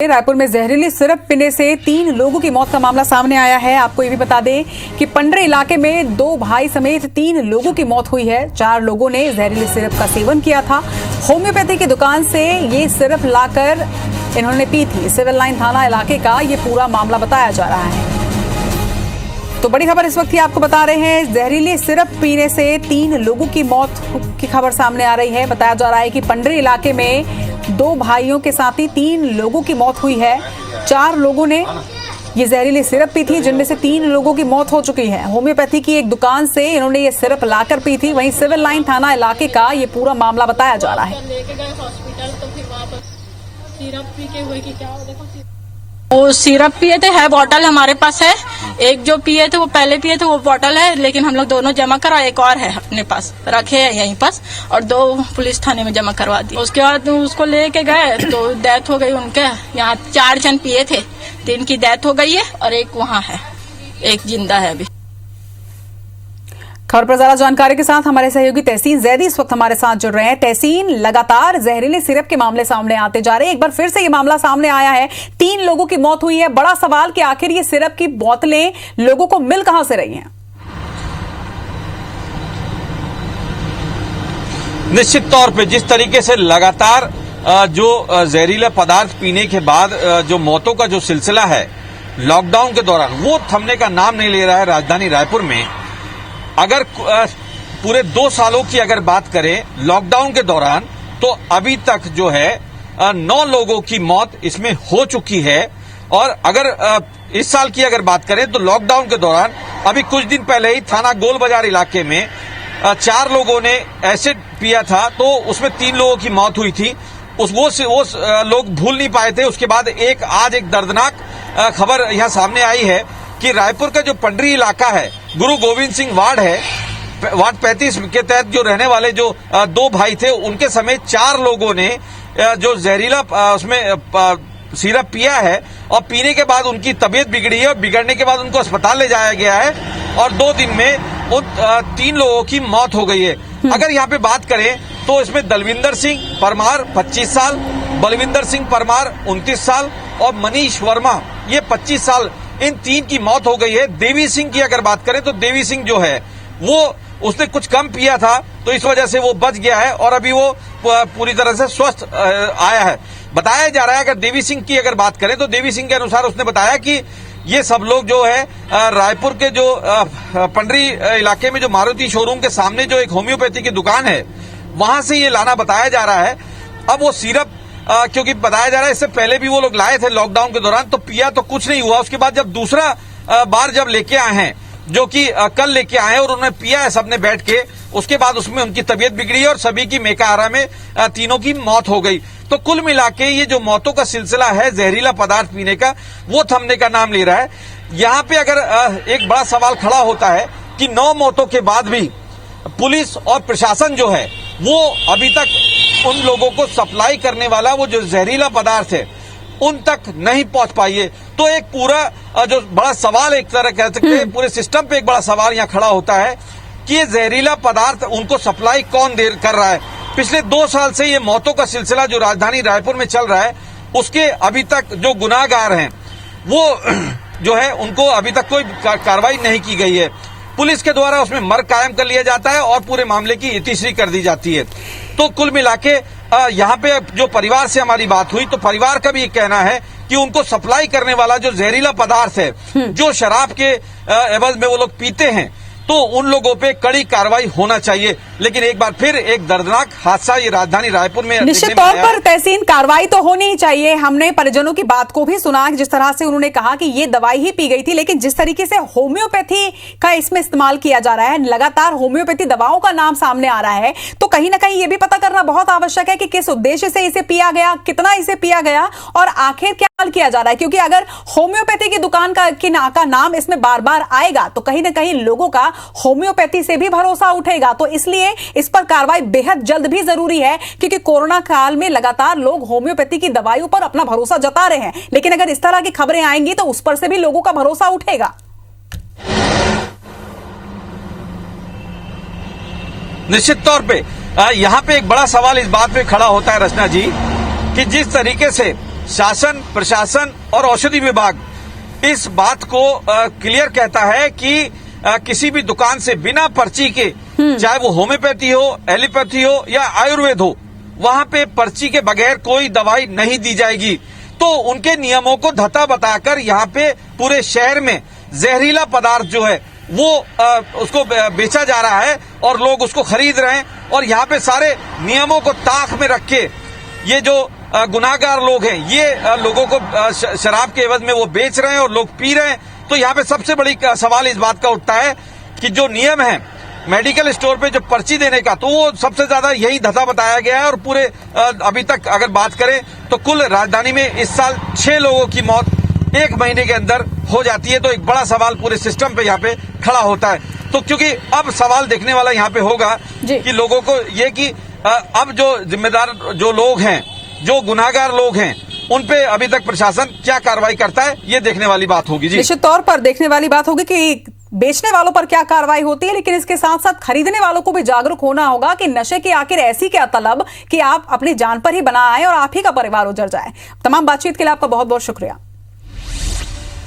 रायपुर में जहरीली सिरप पीने से 3 लोगों की मौत का मामला सामने आया है। आपको ये भी बता दें कि पंडरी इलाके में 2 भाई समेत 3 लोगों की मौत हुई है। 4 लोगों ने जहरीली सिरप का सेवन किया था। होम्योपैथी की दुकान से ये सिरप लाकर इन्होंने पी थी। सिविल लाइन थाना इलाके का ये पूरा मामला बताया जा रहा है। तो बड़ी खबर इस वक्त ही आपको बता रहे हैं, जहरीली सिरप पीने से 3 लोगों की मौत की खबर सामने आ रही है। बताया जा रहा है कि पंडरी इलाके में 2 भाइयों के साथ ही 3 लोगों की मौत हुई है। 4 लोगों ने ये जहरीली सिरप पी थी, जिनमें से 3 लोगों की मौत हो चुकी है। होम्योपैथी की एक दुकान से इन्होंने ये सिरप लाकर पी थी। वहीं सिविल लाइन थाना इलाके का ये पूरा मामला बताया जा रहा है। लेके गए हॉस्पिटल तो फिर वापस सिरप पी के हुए कि क्या देखो वो सिरप पिए थे, है बॉटल हमारे पास है। एक जो पिए थे वो पहले पिए थे वो बॉटल है, लेकिन हम लोग दोनों जमा करा, एक और है अपने पास रखे हैं यहीं पास, और 2 पुलिस थाने में जमा करवा दिए। उसके बाद उसको लेके गए तो डेथ हो गई उनके। यहाँ 4 जन पिए थे, 3 की डेथ हो गई है और एक वहाँ है, एक जिंदा है अभी। खबर पर ज्यादा जानकारी के साथ हमारे सहयोगी तहसीन जैदी इस वक्त हमारे साथ जुड़ रहे हैं। तहसीन, लगातार जहरीले सिरप के मामले सामने आते जा रहे हैं। एक बार फिर से ये मामला सामने आया है, 3 लोगों की मौत हुई है। बड़ा सवाल कि आखिर ये सिरप की बोतलें लोगों को मिल कहां से रही हैं? निश्चित तौर पे जिस तरीके से लगातार जो जहरीला पदार्थ पीने के बाद जो मौतों का जो सिलसिला है लॉकडाउन के दौरान, वो थमने का नाम नहीं ले रहा है राजधानी रायपुर में। अगर पूरे 2 सालों की अगर बात करें लॉकडाउन के दौरान, तो अभी तक जो है 9 लोगों की मौत इसमें हो चुकी है। और अगर इस साल की अगर बात करें तो लॉकडाउन के दौरान अभी कुछ दिन पहले ही थाना गोल बाजार इलाके में 4 लोगों ने एसिड पिया था, तो उसमें 3 लोगों की मौत हुई थी। वो लोग भूल नहीं पाए थे। उसके बाद आज एक दर्दनाक खबर यहां सामने आई है कि रायपुर का जो पंडरी इलाका है, गुरु गोविंद सिंह वार्ड है, वार्ड 35 के तहत जो रहने वाले जो 2 भाई थे, उनके समेत 4 लोगों ने जो जहरीला उसमें सिरप पिया है और पीने के बाद उनकी तबीयत बिगड़ी है और बिगड़ने के बाद उनको अस्पताल ले जाया गया है और 2 दिन में उन 3 लोगों की मौत हो गई है। अगर यहाँ पे बात करें तो इसमें दलविंदर सिंह परमार 25 साल, बलविंदर सिंह परमार 29 साल और मनीष वर्मा ये 25 साल, इन 3 की मौत हो गई है। देवी सिंह की अगर बात करें तो देवी सिंह जो है वो उसने कुछ कम पिया था, तो इस वजह से वो बच गया है और अभी वो पूरी तरह से स्वस्थ आया है। बताया जा रहा है, अगर देवी सिंह की अगर बात करें तो देवी सिंह के अनुसार उसने बताया कि ये सब लोग जो है रायपुर के जो पंडरी इलाके में जो मारुति शोरूम के सामने जो एक होम्योपैथी की दुकान है, वहां से ये लाना बताया जा रहा है। अब वो सिरप क्योंकि बताया जा रहा है इससे पहले भी वो लोग लाए थे लॉकडाउन के दौरान, तो पिया तो कुछ नहीं हुआ। उसके बाद जब दूसरा बार जब लेके आए हैं, जो कि कल लेके आए हैं और उन्होंने पिया है सबने बैठ के, उसके बाद उसमें उनकी तबीयत बिगड़ी और सभी की मेकाहारा में 3 की मौत हो गई। तो कुल मिला के ये जो मौतों का सिलसिला है जहरीला पदार्थ पीने का, वो थमने का नाम ले रहा है। यहाँ पे अगर एक बड़ा सवाल खड़ा होता है कि 9 मौतों के बाद भी पुलिस और प्रशासन जो है वो अभी तक उन लोगों को सप्लाई करने वाला वो जो जहरीला पदार्थ है उन तक नहीं पहुंच पाई है। तो एक पूरा जो बड़ा सवाल एक तरह कह सकते हैं, पूरे सिस्टम पे एक बड़ा सवाल यहाँ खड़ा होता है कि ये जहरीला पदार्थ उनको सप्लाई कौन कर रहा है। पिछले 2 साल से ये मौतों का सिलसिला जो राजधानी रायपुर में चल रहा है, उसके अभी तक जो गुनाहगार हैं वो जो है उनको अभी तक कोई कार्रवाई नहीं की गई है। पुलिस के द्वारा उसमें मर्ग कायम कर लिया जाता है और पूरे मामले की इतिश्री कर दी जाती है। तो कुल मिलाके यहाँ पे जो परिवार से हमारी बात हुई, तो परिवार का भी ये कहना है कि उनको सप्लाई करने वाला जो जहरीला पदार्थ है, जो शराब के एवज में वो लोग पीते हैं, तो उन लोगों पे कड़ी कार्रवाई होना चाहिए। लेकिन एक बार फिर एक दर्दनाक हादसा ये राजधानी रायपुर में निश्चित तौर पर तहसीन कार्रवाई तो होनी ही चाहिए। हमने परिजनों की बात को भी सुना, जिस तरह से उन्होंने कहा कि ये दवाई ही पी गई थी, लेकिन जिस तरीके से होम्योपैथी का इसमें इस्तेमाल किया जा रहा है, लगातार होम्योपैथी दवाओं का नाम सामने आ रहा है, तो कहीं ना कहीं ये भी पता करना बहुत आवश्यक है कि किस उद्देश्य से इसे पिया गया, कितना इसे पिया गया और आखिर क्या किया जा रहा है। क्योंकि अगर होम्योपैथी की दुकान का नाम इसमें बार बार आएगा तो कहीं ना कहीं लोगों का होम्योपैथी से भी भरोसा उठेगा। तो इसलिए इस पर कार्रवाई बेहद जल्द भी जरूरी है, क्योंकि कोरोना काल में लगातार लोग होम्योपैथी की दवाइयों पर अपना भरोसा जता रहे हैं, लेकिन अगर इस तरह की खबरें आएंगी तो उस पर से भी लोगों का भरोसा उठेगा। निश्चित तौर पे यहाँ पे एक बड़ा सवाल इस बात पे खड़ा होता है रचना जी, कि जिस तरीके से शासन, प्रशासन और औषधि विभाग इस बात को क्लियर कहता है कि किसी भी दुकान से बिना पर्ची के, चाहे वो होम्योपैथी हो, एलोपैथी हो या आयुर्वेद हो, वहां पे पर्ची के बगैर कोई दवाई नहीं दी जाएगी। तो उनके नियमों को धता बताकर यहाँ पे पूरे शहर में जहरीला पदार्थ जो है वो उसको बेचा जा रहा है और लोग उसको खरीद रहे हैं। और यहाँ पे सारे नियमों को ताक में रख के ये जो गुनाहगार लोग हैं, ये लोगों को शराब के एवज में वो बेच रहे हैं और लोग पी रहे हैं। तो यहाँ पे सबसे बड़ी सवाल इस बात का उठता है कि जो नियम है मेडिकल स्टोर पे जो पर्ची देने का, तो वो सबसे ज्यादा यही धता बताया गया है। और पूरे अभी तक अगर बात करें तो कुल राजधानी में इस साल 6 लोगों की मौत 1 महीने के अंदर हो जाती है। तो एक बड़ा सवाल पूरे सिस्टम पे यहाँ पे खड़ा होता है। तो क्योंकि अब सवाल देखने वाला यहाँ पे होगा कि लोगों को ये कि अब जो जिम्मेदार जो लोग हैं, जो गुनाहगार लोग हैं, उन पे अभी तक प्रशासन क्या कार्रवाई करता है, ये देखने वाली बात होगी। जी, निश्चित तौर पर देखने वाली बात होगी कि बेचने वालों पर क्या कार्रवाई होती है, लेकिन इसके साथ साथ खरीदने वालों को भी जागरूक होना होगा कि नशे की आखिर ऐसी क्या तलब कि आप अपनी जान पर ही बना आए और आप ही का परिवार उजड़ जाए। तमाम बातचीत के लिए आपका बहुत बहुत शुक्रिया।